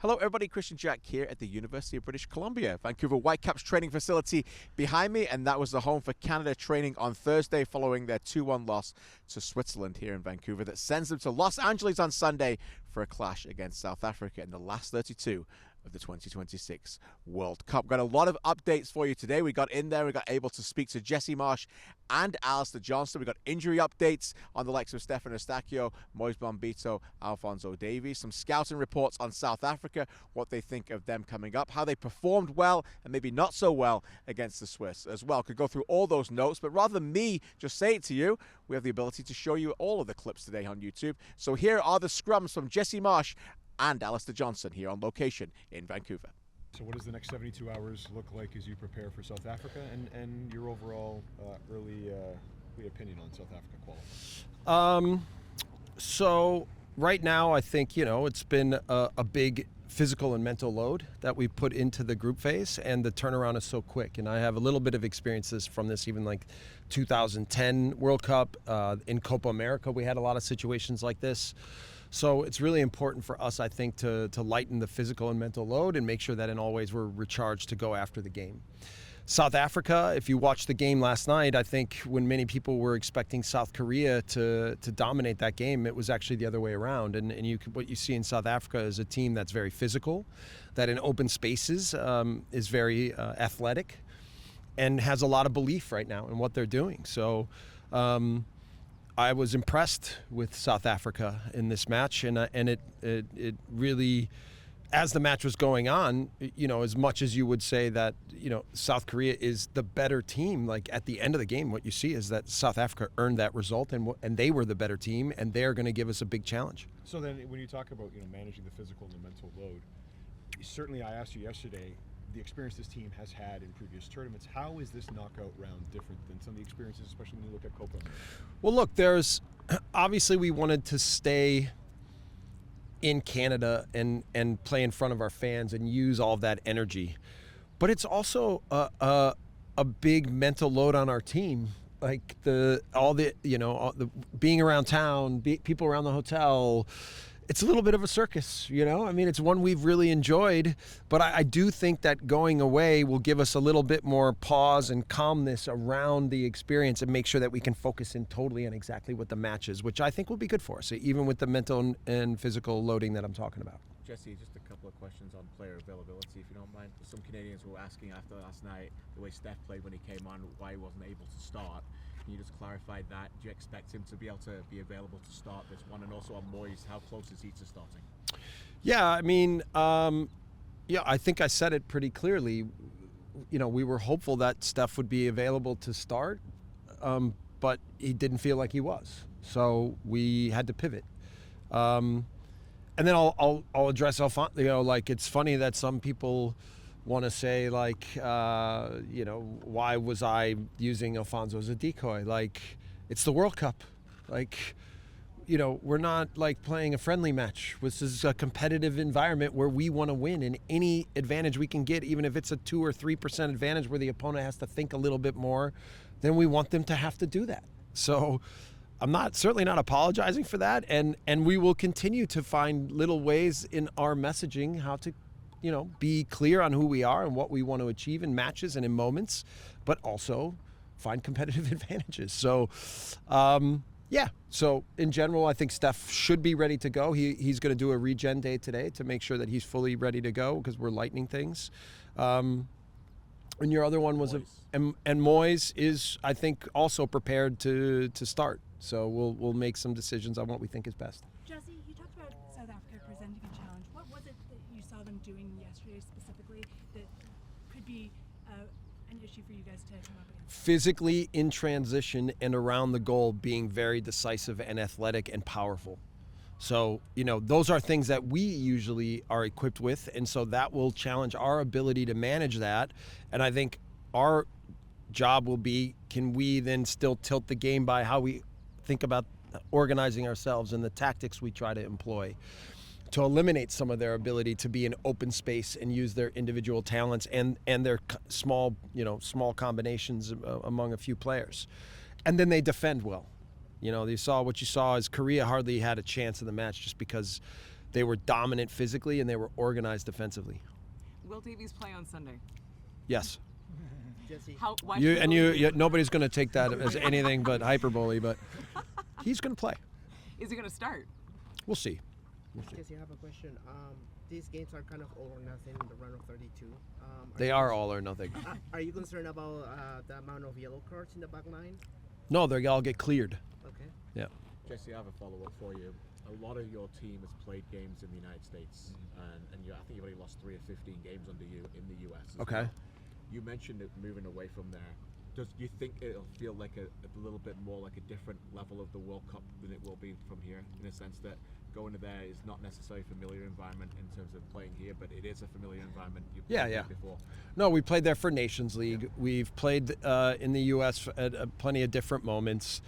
Hello everybody, Christian Jack here at the University of British Columbia, Vancouver Whitecaps training facility behind me, and that was the home for Canada training on Thursday following their 2-1 loss to Switzerland here in Vancouver that sends them to Los Angeles on Sunday for a clash against South Africa in the last 32 of the 2026 World Cup. Got a lot of updates for you today. We got in there, we got able to speak to Jesse Marsh and Alistair Johnston. We got injury updates on the likes of Stefan Eustáquio, Moise Bombito, Alphonso Davies, some scouting reports on South Africa, what they think of them coming up, how they performed well and maybe not so well against the Swiss as well. Could go through all those notes, but rather than me just say it to you, we have the ability to show you all of the clips today on YouTube. So here are the scrums from Jesse Marsh and Alistair Johnston here on location in Vancouver. So what does the next 72 hours look like as you prepare for South Africa and your overall early opinion on South Africa qualifying? So right now I think, it's been a big physical and mental load that we put into the group phase, and the turnaround is so quick. And I have a little bit of experiences from this, even like 2010 World Cup. In Copa America, we had a lot of situations like this. So it's really important for us, I think, to lighten the physical and mental load and make sure that in all ways we're recharged to go after the game. South Africa, if you watched the game last night, I think when many people were expecting South Korea to dominate that game, it was actually the other way around. And what you see in South Africa is a team that's very physical, that in open spaces is very athletic, and has a lot of belief right now in what they're doing. So I was impressed with South Africa in this match, and it really, as the match was going on, as much as you would say that, South Korea is the better team, like at the end of the game, what you see is that South Africa earned that result, and they were the better team, and they're going to give us a big challenge. So then when you talk about, managing the physical and the mental load, certainly I asked you yesterday, the experience this team has had in previous tournaments, how is this knockout round different than some of the experiences, especially when you look at Copa? Well, look, obviously we wanted to stay in Canada and play in front of our fans and use all of that energy. But it's also a big mental load on our team. Like all the being around town, people around the hotel. It's a little bit of a circus, it's one we've really enjoyed, but I do think that going away will give us a little bit more pause and calmness around the experience and make sure that we can focus in totally on exactly what the match is, which I think will be good for us, even with the mental and physical loading that I'm talking about. Jesse, just a couple of questions on player availability, if you don't mind. Some Canadians were asking after last night, the way Steph played when he came on, why he wasn't able to start. Can you just clarify that? Do you expect him to be able to be available to start this one? And also on Moise, how close is he to starting? Yeah, I think I said it pretty clearly. We were hopeful that Steph would be available to start, but he didn't feel like he was. So we had to pivot. And then I'll address Alphonso. It's funny that some people want to say, why was I using Alphonso as a decoy? It's the World Cup. We're not playing a friendly match. This is a competitive environment where we want to win, and any advantage we can get, even if it's a 2 or 3% advantage where the opponent has to think a little bit more, then we want them to have to do that. So I'm certainly not apologizing for that, and we will continue to find little ways in our messaging how to be clear on who we are and what we want to achieve in matches and in moments, but also find competitive advantages. So, So in general, I think Steph should be ready to go. He's going to do a regen day today to make sure that he's fully ready to go because we're lightening things. And your other one was and Moise is, I think, also prepared to start. So we'll make some decisions on what we think is best. Jesse, you talked about South Africa presenting a challenge. What was it that you saw them doing yesterday specifically that could be an issue for you guys to come up against? Physically in transition and around the goal, being very decisive and athletic and powerful. So, those are things that we usually are equipped with, and so that will challenge our ability to manage that. And I think our job will be, can we then still tilt the game by how we think about organizing ourselves and the tactics we try to employ to eliminate some of their ability to be in open space and use their individual talents and their small combinations among a few players. And then they defend well. What you saw is Korea hardly had a chance in the match just because They were dominant physically, and they were organized defensively. Will Davies play on Sunday? Yes. Jesse, Why You should and Will you, Davies- nobody's going to take that as anything but hyperbole, but he's going to play. Is he going to start? We'll see. Jesse, I have a question. These games are kind of all or nothing in the round of 32. They are all or nothing. Are you concerned about the amount of yellow cards in the back line? No, they all get cleared. Okay. Yeah. Jesse, I have a follow-up for you. A lot of your team has played games in the United States, and I think you've only lost 3 of 15 games under you in the US. as Okay. well. You mentioned it moving away from there. Do you think it'll feel like a little bit more like a different level of the World Cup than it will be from here, in a sense that going to there is not necessarily a familiar environment in terms of playing here, but it is a familiar environment you've Yeah, played yeah. before? No, we played there for Nations League. We've played in the U.S. at plenty of different moments.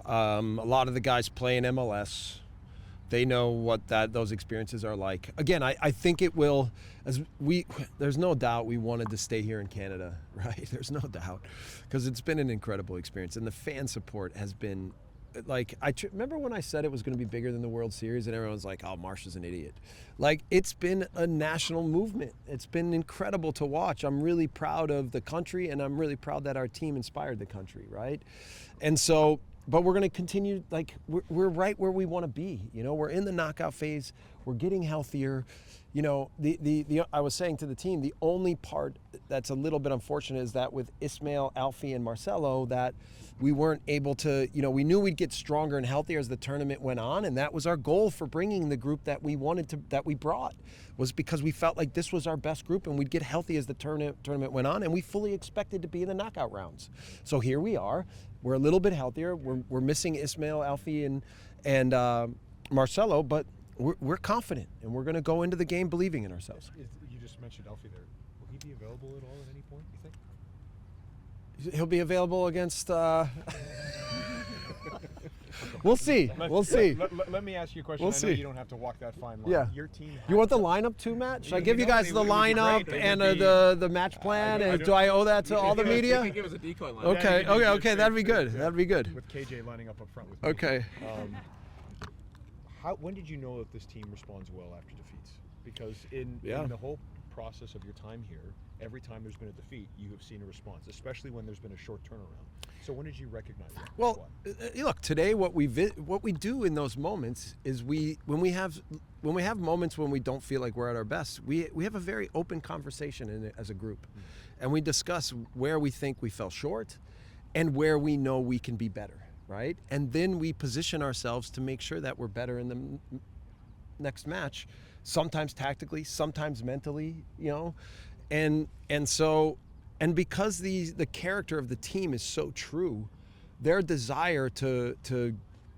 A lot of the guys play in MLS. They know what those experiences are like. Again, I think it will. There's no doubt we wanted to stay here in Canada, right? There's no doubt, because it's been an incredible experience, and the fan support has been. Like, remember when I said it was going to be bigger than the World Series, and everyone's like, "Oh, Marsh is an idiot." Like, it's been a national movement. It's been incredible to watch. I'm really proud of the country, and I'm really proud that our team inspired the country, right? And so, but we're going to continue. Like, we're right where we want to be. You know, we're in the knockout phase. We're getting healthier. You know, I was saying to the team, the only part that's a little bit unfortunate is that with Ismail, Alfie, and Marcelo, that we weren't able to, you know, we knew we'd get stronger and healthier as the tournament went on, and that was our goal for bringing the group that we wanted to, that we brought, was because we felt like this was our best group and we'd get healthy as the tournament went on, and we fully expected to be in the knockout rounds. So here we are. We're a little bit healthier. We're missing Ismail, Alfie, and Marcelo, but we're confident, and we're going to go into the game believing in ourselves. You just mentioned Alfie there. Will he be available at all at any point, you think? He'll be available against. We'll see. We'll see. Let me ask you a question. We'll I know see. you don't have to walk that fine line. Yeah. Your team. You want the lineup too, Matt? Should I give you guys the It would be lineup great. It and would be- the match plan? I And don't- do I owe that to all the You media? can give us a decoy line. Okay, you can do okay, the that'd be same good. thing, That'd be good. With KJ lining up front with me. Okay. When did you know that this team responds well after defeats? Because in the whole process of your time here, every time there's been a defeat, you have seen a response, especially when there's been a short turnaround. So when did you recognize that? Well, look, today what we do in those moments is when we have moments when we don't feel like we're at our best, we have a very open conversation as a group, and we discuss where we think we fell short, and where we know we can be better, right? And then we position ourselves to make sure that we're better in the next match, sometimes tactically, sometimes mentally, you know, and so. And because the character of the team is so true, their desire to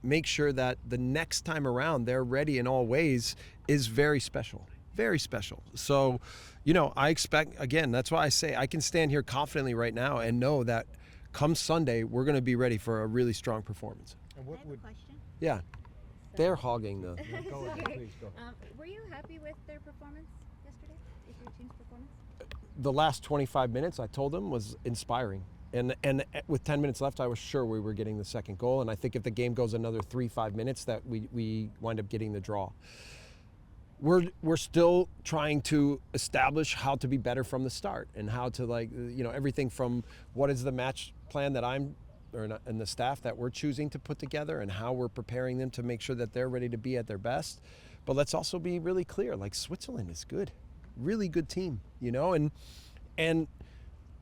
make sure that the next time around they're ready in all ways is very special, very special. So, you know, I expect, again, that's why I say I can stand here confidently right now and know that come Sunday, we're going to be ready for a really strong performance. And what I have would a question. Yeah, they're hogging the. go ahead, please go. Were you happy with their performance yesterday? With your team's performance? The last 25 minutes, I told them, was inspiring. And with 10 minutes left, I was sure we were getting the second goal. And I think if the game goes another 3-5 minutes, that we wind up getting the draw. We're still trying to establish how to be better from the start, and how to, like, you know, everything from what is the match plan that and the staff that we're choosing to put together, and how we're preparing them to make sure that they're ready to be at their best. But let's also be really clear, like, Switzerland is good. Really good team, you know, and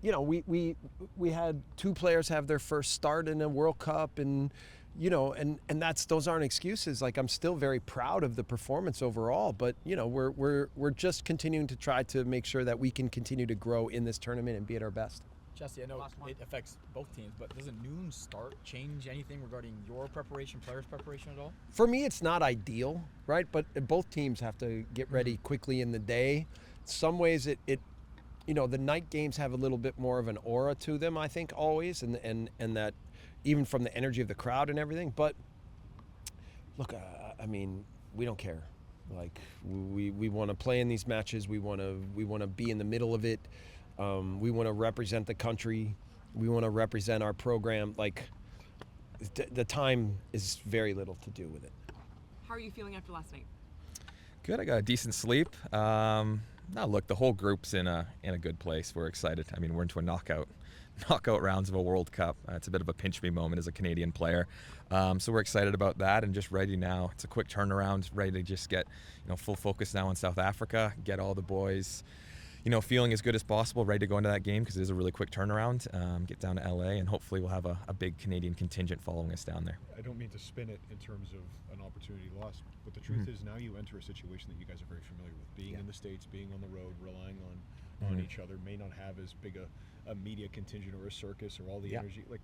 you know, we had 2 players have their first start in a World Cup, and you know, and those aren't excuses. Like, I'm still very proud of the performance overall, but you know, we're just continuing to try to make sure that we can continue to grow in this tournament and be at our best. Jesse, I know it affects both teams, but does a noon start change anything regarding your preparation, players' preparation at all? For me, it's not ideal, right? But both teams have to get ready quickly in the day. Some ways it you know, the night games have a little bit more of an aura to them, I think, always, and that even from the energy of the crowd and everything. But look, I mean, we don't care. Like, we want to play in these matches. We want to be in the middle of it. We want to represent the country. We want to represent our program. Like, the time is very little to do with it. How are you feeling after last night? Good. I got a decent sleep. Now look, the whole group's in a good place. We're excited. I mean, we're into a knockout rounds of a World Cup. It's a bit of a pinch me moment as a Canadian player. So we're excited about that and just ready now. It's a quick turnaround, ready to just get, full focus now on South Africa, get all the boys, feeling as good as possible, ready to go into that game because it is a really quick turnaround. Get down to LA and hopefully we'll have a big Canadian contingent following us down there. I don't mean to spin it in terms of an opportunity lost, but the truth is now you enter a situation that you guys are very familiar with. Being in the States, being on the road, relying on each other, may not have as big a media contingent or a circus or all the energy. Like,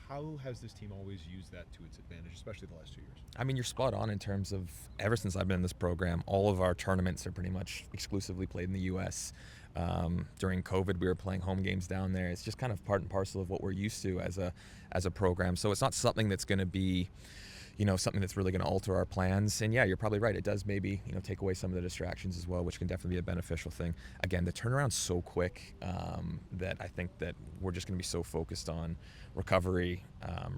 how has this team always used that to its advantage, especially the last 2 years? I mean, you're spot on in terms of ever since I've been in this program, all of our tournaments are pretty much exclusively played in the U.S. During COVID, we were playing home games down there. It's just kind of part and parcel of what we're used to as a program. So it's not something that's going to be, something that's really going to alter our plans. And yeah, you're probably right. It does maybe, take away some of the distractions as well, which can definitely be a beneficial thing. Again, the turnaround's so quick that I think that we're just going to be so focused on recovery,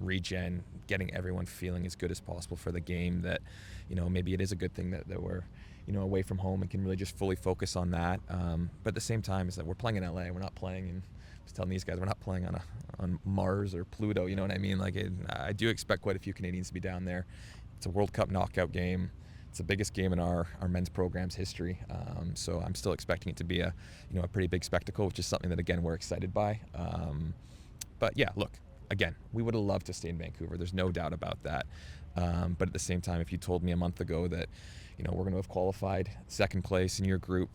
regen, getting everyone feeling as good as possible for the game that, maybe it is a good thing that we're, away from home and can really just fully focus on that. But at the same time, is that we're playing in LA. We're not playing in, I was telling these guys, we're not playing on Mars or Pluto. You know what I mean? Like, I do expect quite a few Canadians to be down there. It's a World Cup knockout game. It's the biggest game in our men's program's history. So I'm still expecting it to be a pretty big spectacle, which is something that, again, we're excited by. But yeah, look, again, we would have loved to stay in Vancouver. There's no doubt about that. But at the same time, if you told me a month ago that, we're going to have qualified second place in your group,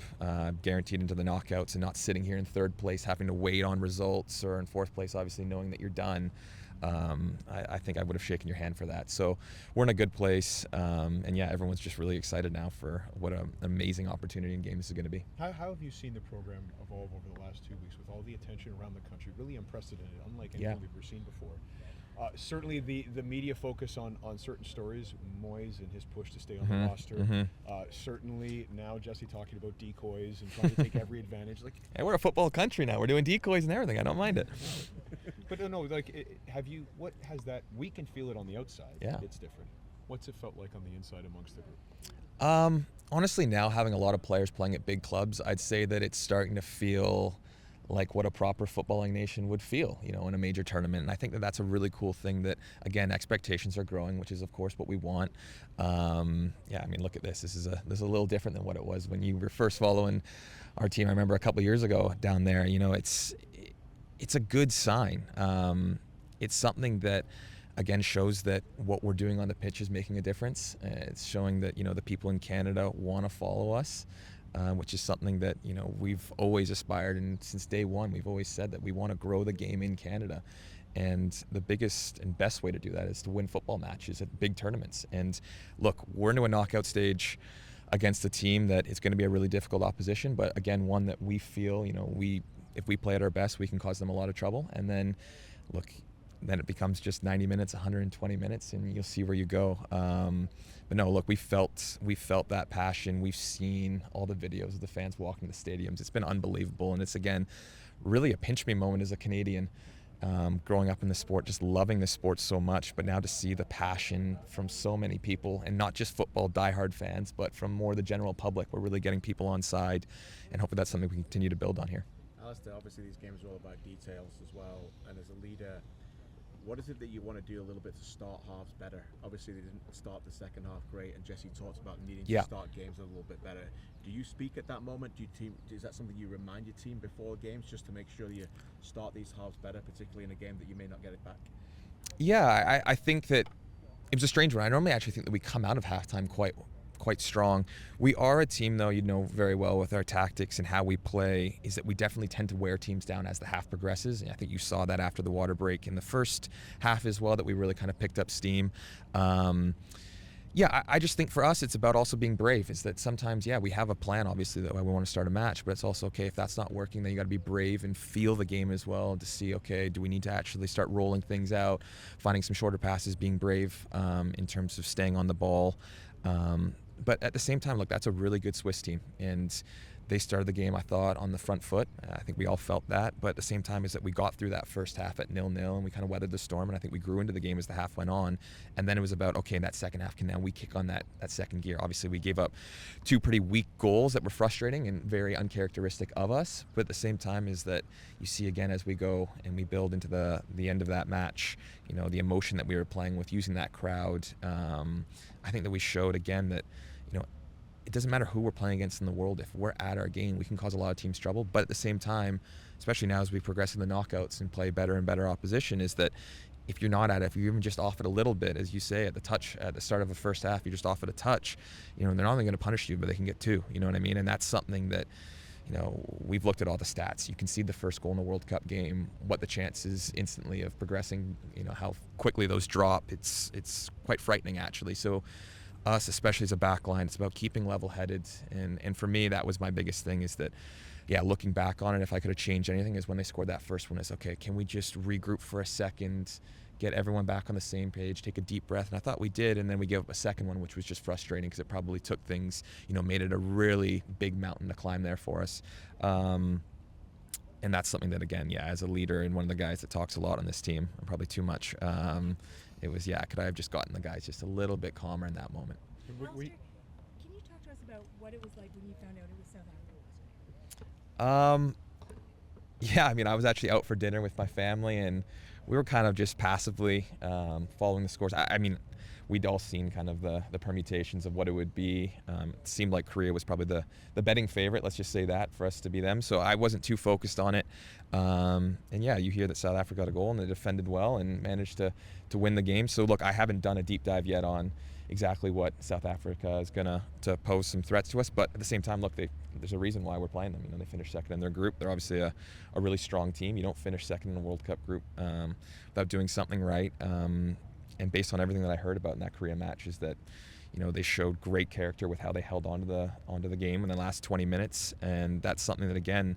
guaranteed into the knockouts, and not sitting here in third place having to wait on results, or in fourth place, obviously knowing that you're done, I think I would have shaken your hand for that. So we're in a good place. And yeah, everyone's just really excited now for what an amazing opportunity in game this is going to be. How have you seen the program evolve over the last 2 weeks with all the attention around the country? Really unprecedented, unlike anything we've ever seen before. Certainly the media focus on certain stories, Moyes and his push to stay on the roster. Certainly now Jesse talking about decoys and trying to take every advantage. Like, hey, we're a football country now. We're doing decoys and everything. I don't mind it. But no, like, what has that, we can feel it on the outside. Yeah. It's different. What's it felt like on the inside amongst the group? Honestly, now having a lot of players playing at big clubs, I'd say that it's starting to feel like what a proper footballing nation would feel, in a major tournament. And I think that that's a really cool thing that, again, expectations are growing, which is, of course, what we want. I mean, look at this. This is a little different than what it was when you were first following our team. I remember a couple of years ago down there, it's a good sign. It's something that, again, shows that what we're doing on the pitch is making a difference. It's showing that, the people in Canada want to follow us. Which is something that we've always aspired, and since day one we've always said that we want to grow the game in Canada, and the biggest and best way to do that is to win football matches at big tournaments. And look, we're into a knockout stage against a team that is going to be a really difficult opposition, but again, one that we feel if we play at our best, we can cause them a lot of trouble. And then look, then it becomes just 90 minutes, 120 minutes, and you'll see where you go. But no, look, we felt that passion. We've seen all the videos of the fans walking the stadiums. It's been unbelievable, and it's, again, really a pinch me moment as a Canadian, growing up in the sport, just loving the sport so much. But now to see the passion from so many people, and not just football diehard fans, but from more the general public, we're really getting people on side, and hopefully that's something we can continue to build on here. Alistair, obviously these games are all about details as well, and as a leader, what is it that you want to do a little bit to start halves better? Obviously, they didn't start the second half great, and Jesse talks about needing to start games a little bit better. Do you speak at that moment? Is that something you remind your team before games, just to make sure you start these halves better, particularly in a game that you may not get it back? Yeah, I think that it was a strange one. I normally actually think that we come out of halftime quite strong. We are a team, though, very well with our tactics and how we play, is that we definitely tend to wear teams down as the half progresses. And I think you saw that after the water break in the first half as well, that we really kind of picked up steam. I just think for us, it's about also being brave. Is that sometimes, we have a plan, obviously, that we want to start a match, but it's also, okay, if that's not working, then you got to be brave and feel the game as well to see, okay, do we need to actually start rolling things out, finding some shorter passes, being brave in terms of staying on the ball. But at the same time, look, that's a really good Swiss team, and they started the game, I thought, on the front foot. I think we all felt that. But at the same time is that we got through that first half at 0-0 and we kind of weathered the storm. And I think we grew into the game as the half went on. And then it was about, okay, in that second half, can now we kick on that second gear? Obviously, we gave up 2 pretty weak goals that were frustrating and very uncharacteristic of us. But at the same time is that you see again as we go and we build into the end of that match, you know, the emotion that we were playing with using that crowd. I think that we showed again that, you know, it doesn't matter who we're playing against in the world. If we're at our game, we can cause a lot of teams trouble. But at the same time, especially now as we progress in the knockouts and play better and better opposition, is that if you're not at it, if you're even just off it a little bit, as you say, at the start of the first half, you're just off it a touch, you know, they're not only going to punish you, but they can get 2. You know what I mean? And that's something that, you know, we've looked at all the stats. You can see the first goal in the World Cup game, what the chances instantly of progressing, you know, how quickly those drop. It's quite frightening, actually. So us, especially as a back line, it's about keeping level-headed. And for me, that was my biggest thing is that, yeah, looking back on it, if I could have changed anything, is when they scored that first one, is, okay, can we just regroup for a second, get everyone back on the same page, take a deep breath? And I thought we did, and then we gave up a second one, which was just frustrating because it probably took things, you know, made it a really big mountain to climb there for us. And that's something that, again, yeah, as a leader and one of the guys that talks a lot on this team, probably too much, it was, yeah, could I have just gotten the guys just a little bit calmer in that moment? Alistair, can you talk to us about what it was like when you found out it was South Africa yesterday? Yeah, I mean, I was actually out for dinner with my family, and we were kind of just passively following the scores. I mean, we'd all seen kind of the permutations of what it would be. It seemed like Korea was probably the betting favorite, let's just say that, for us to be them. So I wasn't too focused on it. And yeah, you hear that South Africa got a goal and they defended well and managed to win the game. So look, I haven't done a deep dive yet on exactly what South Africa is gonna to pose some threats to us, but at the same time, look, there's a reason why we're playing them. You know, they finished second in their group. They're obviously a really strong team. You don't finish second in a World Cup group without doing something right. And based on everything that I heard about in that Korea match, is that, you know, they showed great character with how they held onto the game in the last 20 minutes, and that's something that, again,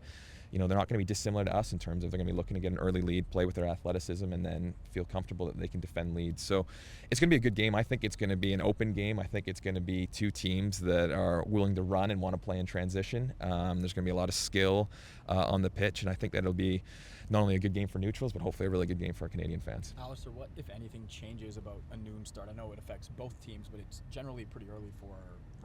you know, they're not going to be dissimilar to us in terms of they're going to be looking to get an early lead, play with their athleticism, and then feel comfortable that they can defend leads. So it's going to be a good game. I think it's going to be an open game. I think it's going to be 2 teams that are willing to run and want to play in transition. There's going to be a lot of skill on the pitch, and I think that it'll be not only a good game for neutrals, but hopefully a really good game for our Canadian fans. Alistair, what, if anything, changes about a noon start? I know it affects both teams, but it's generally pretty early for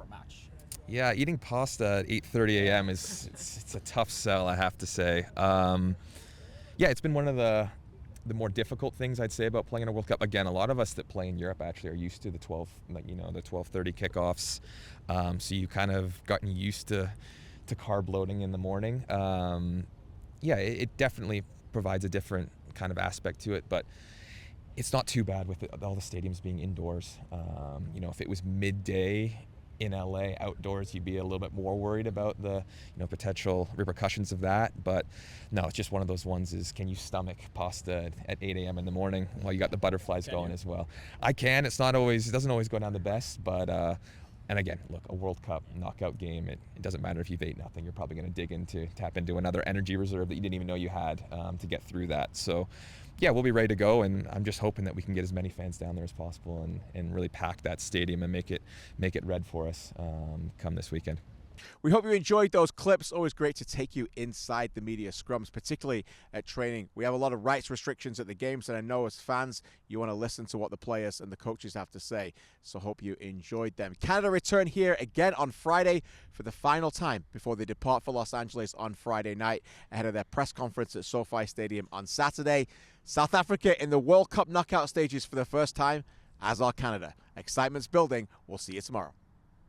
a match. Yeah, eating pasta at 8:30 a.m. it's a tough sell, I have to say. Yeah, it's been one of the more difficult things I'd say about playing in a World Cup. Again, a lot of us that play in Europe actually are used to the 12:30 kickoffs. So you kind of gotten used to carb loading in the morning. Yeah, it definitely provides a different kind of aspect to it, but it's not too bad with all the stadiums being indoors. You know, if it was midday in LA outdoors, you'd be a little bit more worried about the, you know, potential repercussions of that. But no, it's just one of those ones is, can you stomach pasta at 8 a.m. in the morning while you got the butterflies going as well? I can. It doesn't always go down the best, but and again, look, a World Cup knockout game, it doesn't matter if you've ate nothing. You're probably going to tap into another energy reserve that you didn't even know you had to get through that. So yeah, we'll be ready to go, and I'm just hoping that we can get as many fans down there as possible and really pack that stadium and make it red for us come this weekend. We hope you enjoyed those clips. Always great to take you inside the media scrums, particularly at training. We have a lot of rights restrictions at the games, and I know as fans you want to listen to what the players and the coaches have to say, so hope you enjoyed them. Canada return here again on Friday for the final time before they depart for Los Angeles on Friday night ahead of their press conference at SoFi Stadium on Saturday. South Africa in the World Cup knockout stages for the first time, as are Canada. Excitement's building. We'll see you tomorrow.